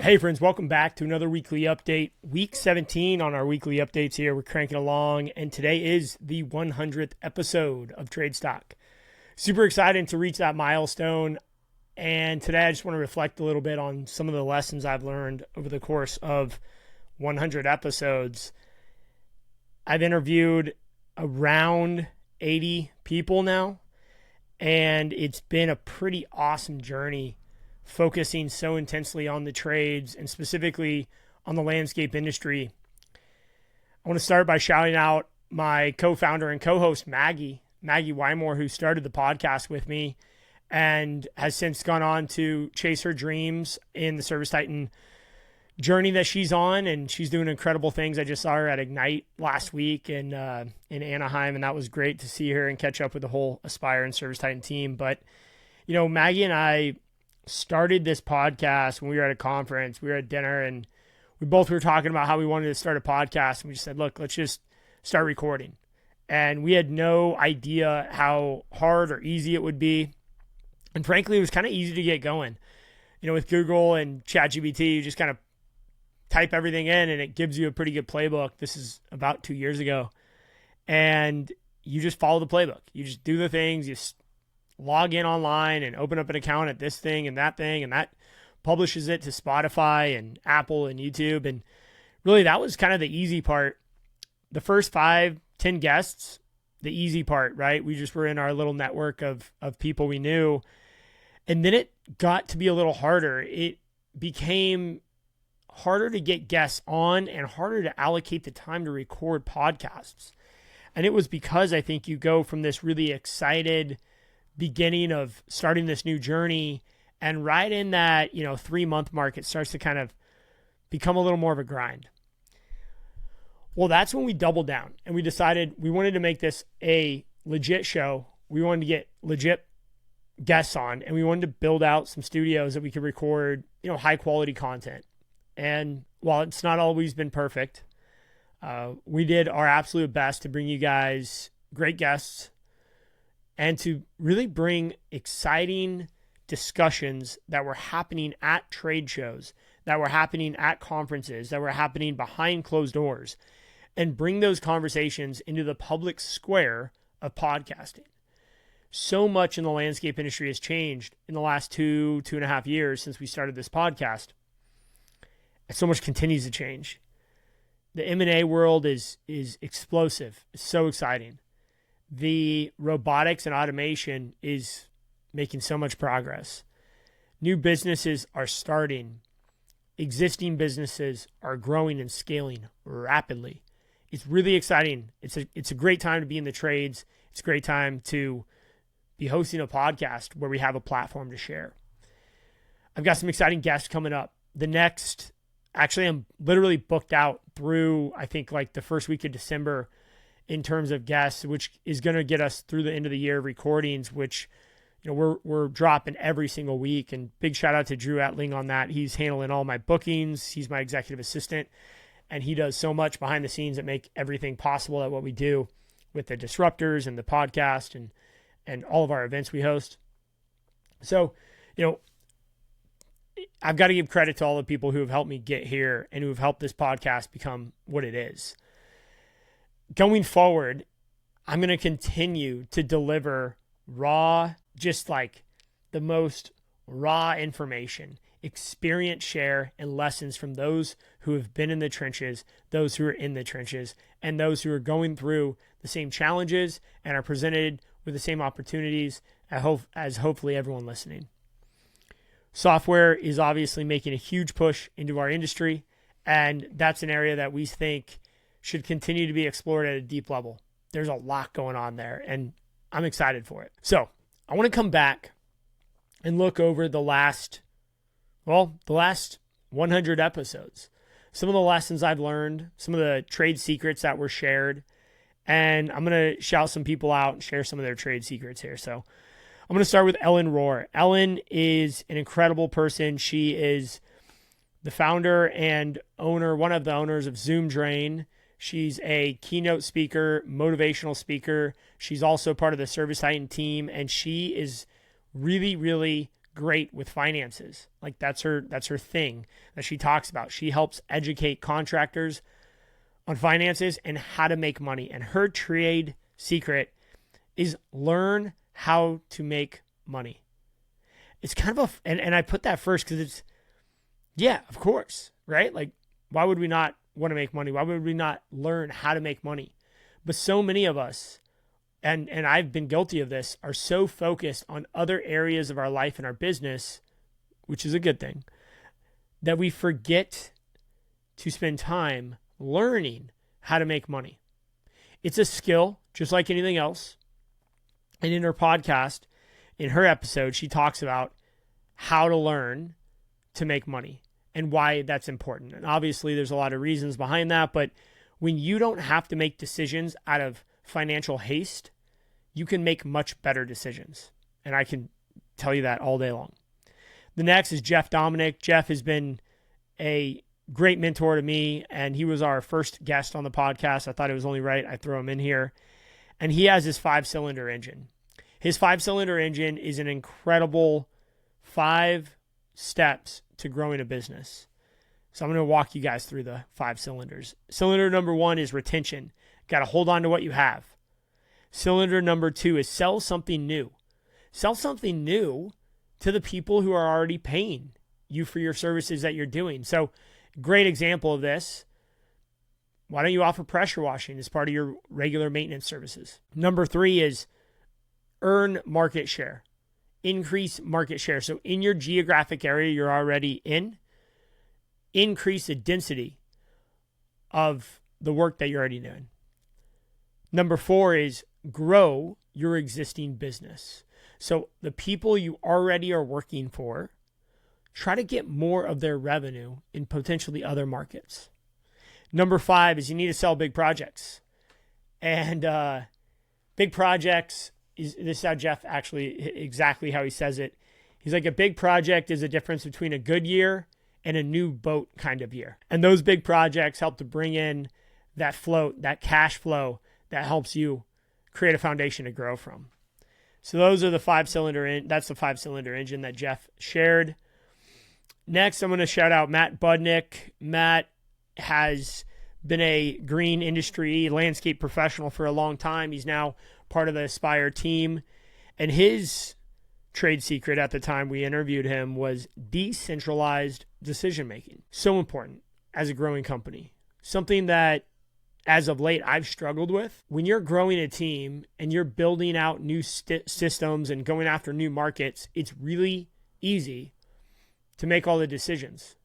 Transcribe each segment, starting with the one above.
Hey friends, welcome back to another weekly update. Week 17 on our weekly updates here. We're cranking along, and today is the 100th episode of Trade Stock. Super excited to reach that milestone, and today I just want to reflect a little bit on some of the lessons I've learned over the course of 100 episodes. I've interviewed around 80 people now, and it's been a pretty awesome journey, focusing so intensely on the trades and specifically on the landscape industry. I want to start by shouting out my co-founder and co-host, Maggie Wymore, who started the podcast with me and has since gone on to chase her dreams in the Service Titan journey that she's on, and she's doing incredible things. I just saw her at Ignite last week in Anaheim, and that was great to see her and catch up with the whole Aspire and Service Titan team. But, you know, Maggie and I started this podcast when we were at a conference. We were at dinner, and we both were talking about how we wanted to start a podcast, and we just said, look, let's just start recording. And we had no idea how hard or easy it would be. And frankly, it was kind of easy to get going. You know, with Google and ChatGPT, you just kind of type everything in and it gives you a pretty good playbook. This is about 2 years ago. And you just follow the playbook. You just do the things. You log in online and open up an account at this thing, and that publishes it to Spotify and Apple and YouTube. And really, that was kind of the easy part. The first 5-10 guests, the easy part, right? We just were in our little network of people we knew. And then it got to be a little harder. It became harder to get guests on and harder to allocate the time to record podcasts. And it was because I think you go from this really excited beginning of starting this new journey, and right in that 3-month mark, it starts to kind of become a little more of a grind. Well, that's when we doubled down and we decided we wanted to make this a legit show. We wanted to get legit guests on, and we wanted to build out some studios that we could record high quality content. And while it's not always been perfect, we did our absolute best to bring you guys great guests and to really bring exciting discussions that were happening at trade shows, that were happening at conferences, that were happening behind closed doors, and bring those conversations into the public square of podcasting. So much in the landscape industry has changed in the last 2.5 years since we started this podcast. And so much continues to change. The M&A world is explosive. It's so exciting. The robotics and automation is making so much progress. New businesses are starting. Existing businesses are growing and scaling rapidly. It's really exciting. It's a great time to be in the trades. It's a great time to be hosting a podcast where we have a platform to share. I've got some exciting guests coming up. I'm literally booked out through, I think, like the first week of December in terms of guests, which is going to get us through the end of the year of recordings, which, we're dropping every single week. And big shout out to Drew Etling on that. He's handling all my bookings. He's my executive assistant, and he does so much behind the scenes that make everything possible at what we do with the disruptors and the podcast and all of our events we host. So, I've got to give credit to all the people who have helped me get here and who have helped this podcast become what it is. Going forward, I'm going to continue to deliver raw, just like the most raw information, experience share, and lessons from those who have been in the trenches, those who are in the trenches, and those who are going through the same challenges and are presented with the same opportunities as hopefully everyone listening. Software is obviously making a huge push into our industry, and that's an area that we think should continue to be explored at a deep level. There's a lot going on there, and I'm excited for it. So I want to come back and look over the last 100 episodes, some of the lessons I've learned, some of the trade secrets that were shared, and I'm going to shout some people out and share some of their trade secrets here. So I'm going to start with Ellen Rohr. Ellen is an incredible person. She is the founder and one of the owners of Zoom Drain. She's a keynote speaker, motivational speaker. She's also part of the Service Titan team, and she is really, really great with finances. Like that's her thing that she talks about. She helps educate contractors on finances and how to make money. And her trade secret is learn how to make money. It's kind of and I put that first because it's, yeah, of course, right? Like, why would we not want to make money? Why would we not learn how to make money? But so many of us, and I've been guilty of this, are so focused on other areas of our life and our business, which is a good thing, that we forget to spend time learning how to make money. It's a skill, just like anything else. And in her podcast, in her episode, she talks about how to learn to make money and why that's important. And obviously, there's a lot of reasons behind that. But when you don't have to make decisions out of financial haste, you can make much better decisions. And I can tell you that all day long. The next is Jeff Dominic. Jeff has been a great mentor to me, and he was our first guest on the podcast. I thought it was only right I throw him in here. And he has his 5-cylinder engine. His 5-cylinder engine is an incredible 5 steps to growing a business. So I'm going to walk you guys through the 5 cylinders. Cylinder number 1 is retention. Got to hold on to what you have. Cylinder number 2 is sell something new. Sell something new to the people who are already paying you for your services that you're doing. So, great example of this. Why don't you offer pressure washing as part of your regular maintenance services? Number 3 is earn market share. Increase market share. So in your geographic area you're already in, increase the density of the work that you're already doing. Number 4 is grow your existing business. So the people you already are working for, try to get more of their revenue in potentially other markets. Number 5 is you need to sell big projects. And big projects, this is how Jeff actually, exactly how he says it. He's like, a big project is a difference between a good year and a new boat kind of year. And those big projects help to bring in that float, that cash flow that helps you create a foundation to grow from. So those are the 5-cylinder, that's the 5-cylinder engine that Jeff shared. Next, I'm going to shout out Matt Budnick. Matt has been a green industry landscape professional for a long time. He's now part of the Aspire team. And his trade secret at the time we interviewed him was decentralized decision-making. So important as a growing company. Something that, as of late, I've struggled with. When you're growing a team and you're building out new systems and going after new markets, it's really easy to make all the decisions.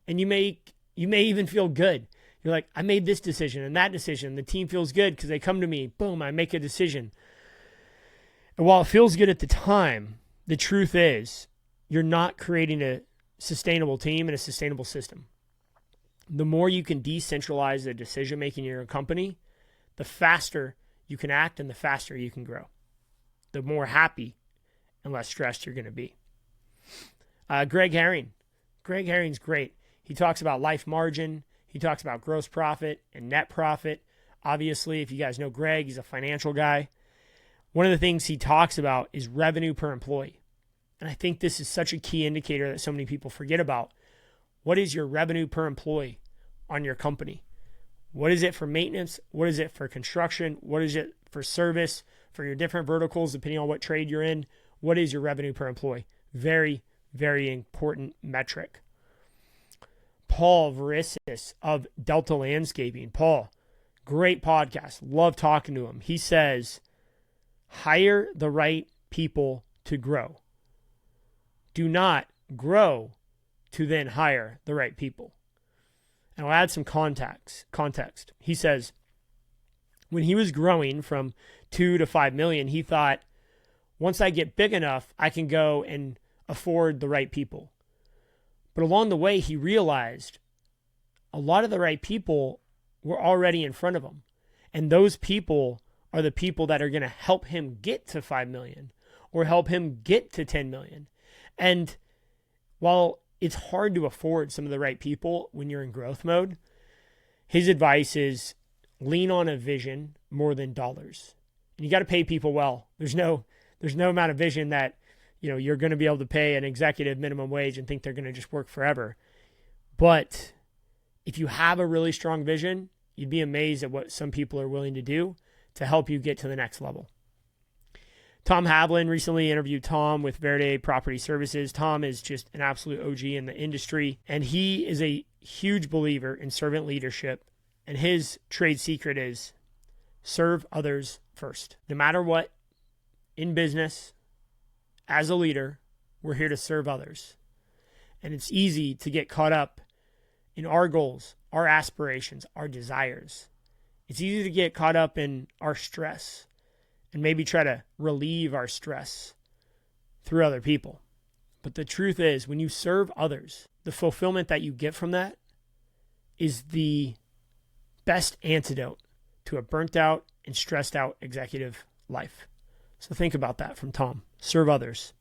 And you may even feel good. You're like, I made this decision and that decision. The team feels good because they come to me. Boom, I make a decision. And while it feels good at the time, the truth is you're not creating a sustainable team and a sustainable system. The more you can decentralize the decision-making in your company, the faster you can act and the faster you can grow. The more happy and less stressed you're going to be. Greg Herring. Greg Herring's great. He talks about life margin. He talks about gross profit and net profit. Obviously, if you guys know Greg, he's a financial guy. One of the things he talks about is revenue per employee. And I think this is such a key indicator that so many people forget about. What is your revenue per employee on your company? What is it for maintenance? What is it for construction? What is it for service? For your different verticals, depending on what trade you're in, what is your revenue per employee? Very, very important metric. Paul Varissis of Delta Landscaping. Paul, great podcast. Love talking to him. He says, hire the right people to grow. Do not grow to then hire the right people. And I'll add some context. He says, when he was growing from 2 to 5 million, he thought, once I get big enough, I can go and afford the right people. But along the way, he realized a lot of the right people were already in front of him. And those people are the people that are going to help him get to 5 million or help him get to 10 million. And while it's hard to afford some of the right people when you're in growth mode, his advice is lean on a vision more than dollars. And you got to pay people well. There's no amount of vision that you're going to be able to pay an executive minimum wage and think they're going to just work forever. But if you have a really strong vision, you'd be amazed at what some people are willing to do to help you get to the next level. Tom Havlin recently interviewed Tom with Verde Property Services. Tom is just an absolute OG in the industry, and he is a huge believer in servant leadership. And his trade secret is serve others first. No matter what, in business, as a leader, we're here to serve others. And it's easy to get caught up in our goals, our aspirations, our desires. It's easy to get caught up in our stress and maybe try to relieve our stress through other people. But the truth is, when you serve others, the fulfillment that you get from that is the best antidote to a burnt out and stressed out executive life. So think about that from Tom. Serve others.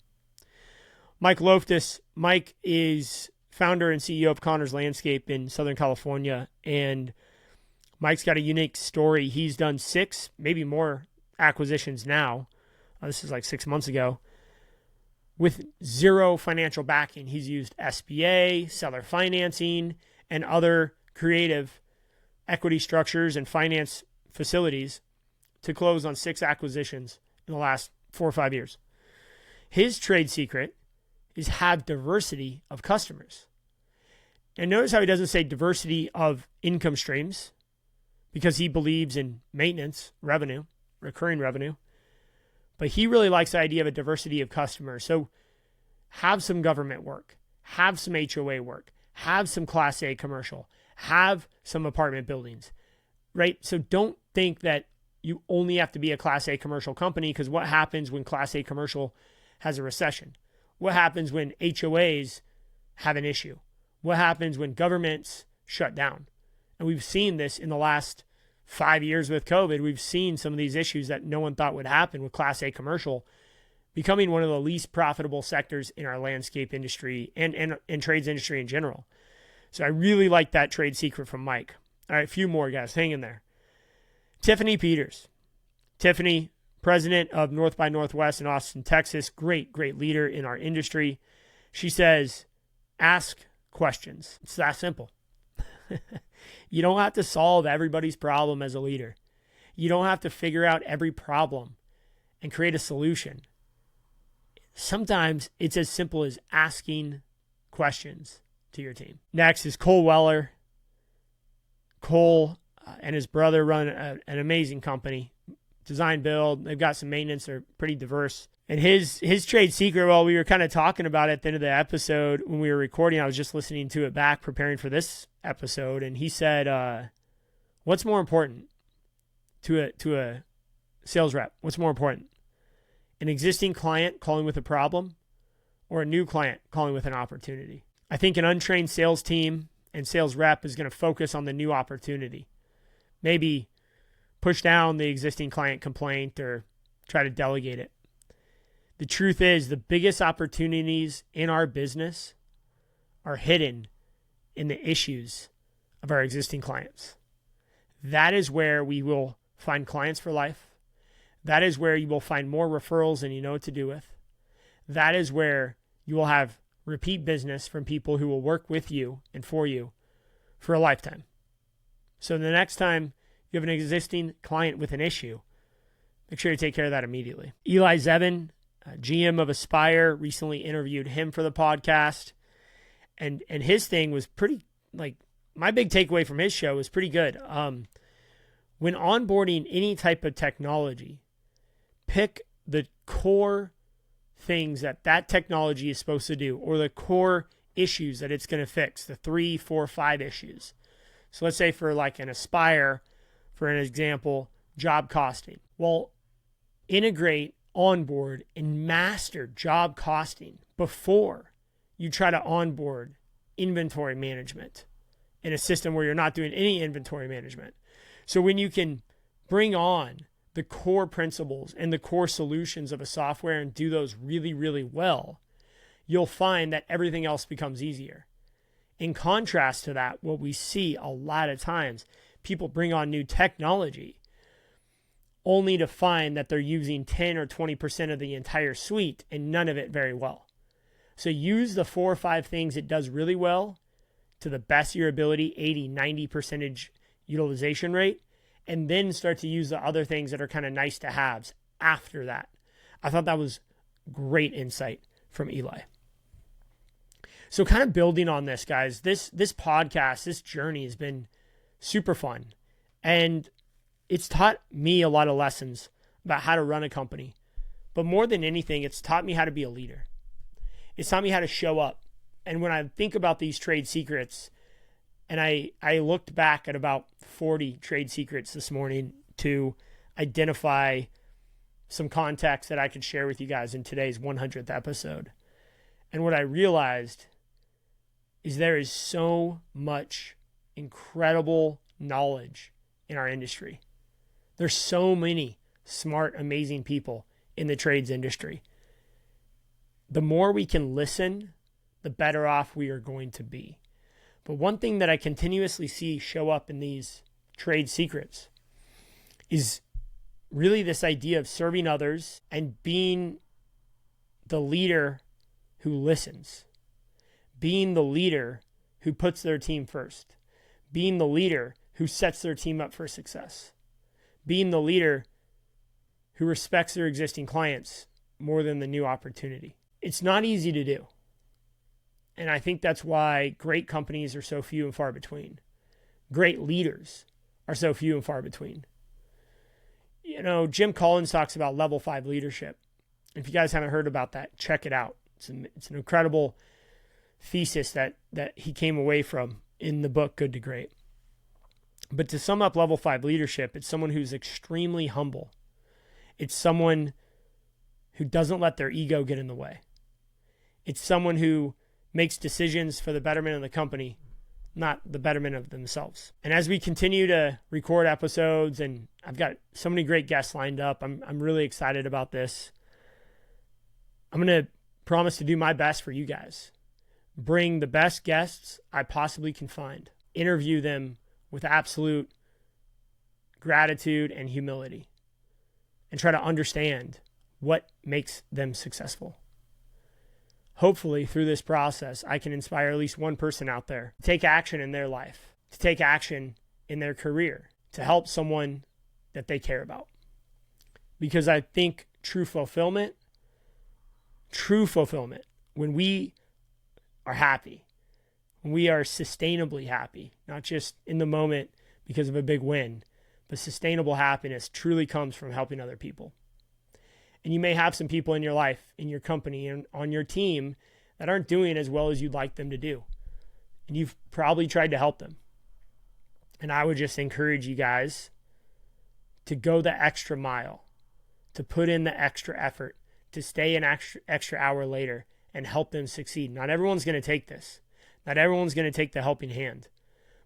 Mike Loftus. Mike is founder and CEO of Connors Landscape in Southern California. And Mike's got a unique story. He's done 6, maybe more acquisitions now. This is like 6 months ago. With zero financial backing. He's used SBA, seller financing, and other creative equity structures and finance facilities to close on 6 acquisitions in the last 4 or 5 years. His trade secret is have diversity of customers. And notice how he doesn't say diversity of income streams, because he believes in maintenance revenue, recurring revenue. But he really likes the idea of a diversity of customers. So have some government work, have some HOA work, have some Class A commercial, have some apartment buildings, right? So don't think that you only have to be a Class A commercial company, because what happens when Class A commercial has a recession? What happens when HOAs have an issue? What happens when governments shut down? And we've seen this in the last 5 years with COVID. We've seen some of these issues that no one thought would happen with Class A commercial becoming one of the least profitable sectors in our landscape industry and trades industry in general. So I really like that trade secret from Mike. All right, a few more guys. Hang in there. Tiffany Peters. Tiffany, president of North by Northwest in Austin, Texas. Great leader in our industry. She says, ask questions. It's that simple. You don't have to solve everybody's problem as a leader. You don't have to figure out every problem and create a solution. Sometimes it's as simple as asking questions to your team. Next is Cole Weller. Cole and his brother run an amazing company, design build. They've got some maintenance. They're pretty diverse. And his trade secret, well, we were kind of talking about it at the end of the episode when we were recording. I was just listening to it back, preparing for this episode. And he said, what's more important to a sales rep? What's more important? An existing client calling with a problem or a new client calling with an opportunity? I think an untrained sales team and sales rep is going to focus on the new opportunity. Maybe push down the existing client complaint or try to delegate it. The truth is, the biggest opportunities in our business are hidden in the issues of our existing clients. That is where we will find clients for life. That is where you will find more referrals than you know what to do with. That is where you will have repeat business from people who will work with you and for you for a lifetime. So the next time you have an existing client with an issue, make sure you take care of that immediately. Eli Zevin, GM of Aspire, recently interviewed him for the podcast. And his thing was pretty, my big takeaway from his show was pretty good. When onboarding any type of technology, pick the core things that technology is supposed to do, or the core issues that it's going to fix, the 3, 4, 5 issues. So let's say for like an Aspire, for an example, job costing. Well, integrate, onboard, and master job costing before you try to onboard inventory management in a system where you're not doing any inventory management. So when you can bring on the core principles and the core solutions of a software and do those really, really well, you'll find that everything else becomes easier. In contrast to that, what we see a lot of times, people bring on new technology only to find that they're using 10 or 20% of the entire suite and none of it very well. So use the 4 or 5 things it does really well to the best of your ability, 80, 90% utilization rate, and then start to use the other things that are kind of nice to haves after that. I thought that was great insight from Eli. So kind of building on this, guys, this podcast, this journey has been super fun. And it's taught me a lot of lessons about how to run a company. But more than anything, it's taught me how to be a leader. It's taught me how to show up. And when I think about these trade secrets, and I looked back at about 40 trade secrets this morning to identify some context that I could share with you guys in today's 100th episode. And what I realized is there is so much incredible knowledge in our industry. There's so many smart, amazing people in the trades industry. The more we can listen, the better off we are going to be. But one thing that I continuously see show up in these trade secrets is really this idea of serving others and being the leader who listens, being the leader who puts their team first, being the leader who sets their team up for success, being the leader who respects their existing clients more than the new opportunity. It's not easy to do. And I think that's why great companies are so few and far between. Great leaders are so few and far between. You know, Jim Collins talks about level 5 leadership. If you guys haven't heard about that, check it out. It's an incredible thesis that he came away from in the book Good to Great. But to sum up level 5 leadership, it's someone who's extremely humble. It's someone who doesn't let their ego get in the way. It's someone who makes decisions for the betterment of the company, not the betterment of themselves. And as we continue to record episodes, and I've got so many great guests lined up, I'm really excited about this. I'm going to promise to do my best for you guys. Bring the best guests I possibly can find. Interview them with absolute gratitude and humility. And try to understand what makes them successful. Hopefully, through this process, I can inspire at least one person out there to take action in their life, to take action in their career, to help someone that they care about. Because I think true fulfillment, when we are happy, when we are sustainably happy, not just in the moment because of a big win, but sustainable happiness truly comes from helping other people. And you may have some people in your life, in your company, and on your team that aren't doing as well as you'd like them to do. And you've probably tried to help them. And I would just encourage you guys to go the extra mile, to put in the extra effort, to stay an extra hour later and help them succeed. Not everyone's going to take this. Not everyone's going to take the helping hand.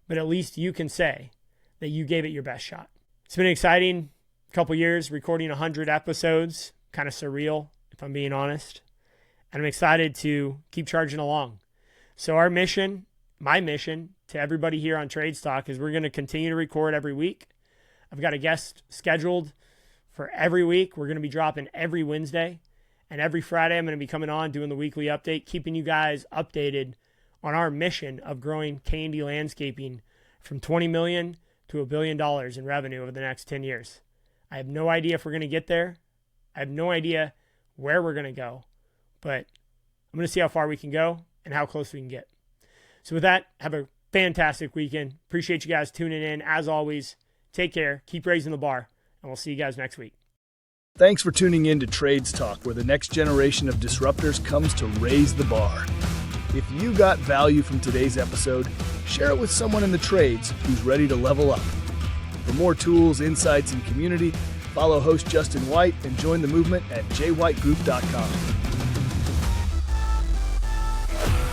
But at least you can say that you gave it your best shot. It's been an exciting couple years, recording 100 episodes. Kind of surreal, if I'm being honest. And I'm excited to keep charging along. So our mission, my mission to everybody here on Trade Stock is we're going to continue to record every week. I've got a guest scheduled for every week. We're going to be dropping every Wednesday. And every Friday, I'm going to be coming on doing the weekly update, keeping you guys updated on our mission of growing K&D landscaping from $20 million to $1 billion in revenue over the next 10 years. I have no idea if we're going to get there. I have no idea where we're going to go, but I'm going to see how far we can go and how close we can get. So with that, have a fantastic weekend. Appreciate you guys tuning in. As always, take care, keep raising the bar, and we'll see you guys next week. Thanks for tuning in to Trades Talk, where the next generation of disruptors comes to raise the bar. If you got value from today's episode, share it with someone in the trades who's ready to level up. For more tools, insights, and community, follow host Justin White and join the movement at jwhitegroup.com.